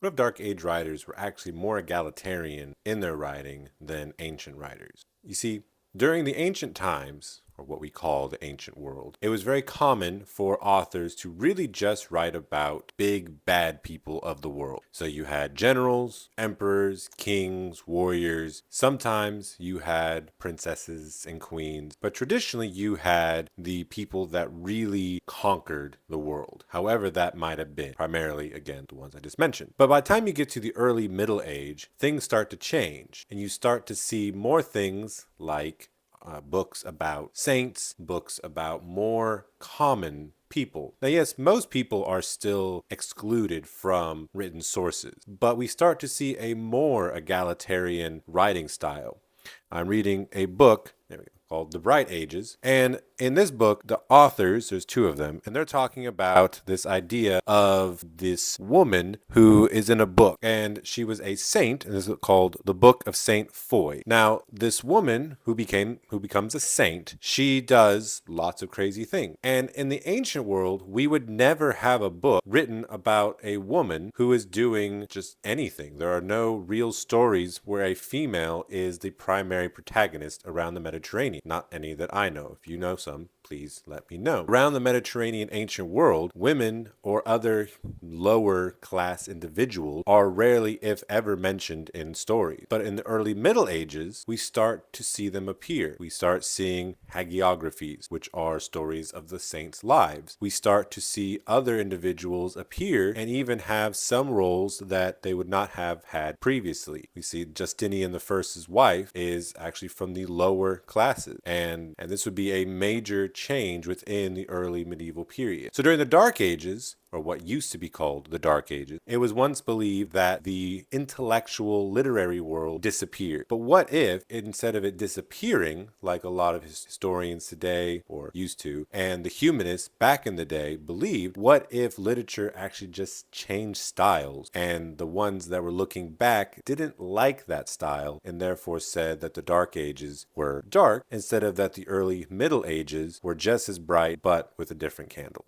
What if Dark Age writers were actually more egalitarian in their writing than ancient writers? You see, during the ancient times, or what we call the ancient world, it was very common for authors to really just write about big bad people of the world. So you had generals, emperors, kings, warriors. Sometimes you had princesses and queens, but traditionally you had the people that really conquered the world. However, that might have been primarily, again, the ones I just mentioned. But by the time you get to the early Middle Age, things start to change, and you start to see more things like books about saints, books about more common people. Now, yes, most people are still excluded from written sources, but we start to see a more egalitarian writing style. I'm reading a book, there we go, called The Bright Ages. And in this book, the authors, there's two of them, and they're talking about this idea of this woman who is in a book. And she was a saint, and this is called the Book of Saint Foy. Now, this woman who becomes a saint, she does lots of crazy things. And in the ancient world, we would never have a book written about a woman who is doing just anything. There are no real stories where a female is the primary protagonist around the Mediterranean. Not any that I know. If you know some, please let me know. Around the Mediterranean ancient world, women or other lower class individuals are rarely, if ever, mentioned in stories. But in the early Middle Ages, we start to see them appear. We start seeing hagiographies, which are stories of the saints' lives. We start to see other individuals appear and even have some roles that they would not have had previously. We see Justinian I's wife is actually from the lower classes, and this would be a major change within the early medieval period. So during the Dark Ages, or what used to be called the Dark Ages, it was once believed that the intellectual literary world disappeared. But what if, instead of it disappearing, like a lot of historians today, or used to, and the humanists back in the day believed, what if literature actually just changed styles, and the ones that were looking back didn't like that style, and therefore said that the Dark Ages were dark, instead of that the early Middle Ages were just as bright, but with a different candle?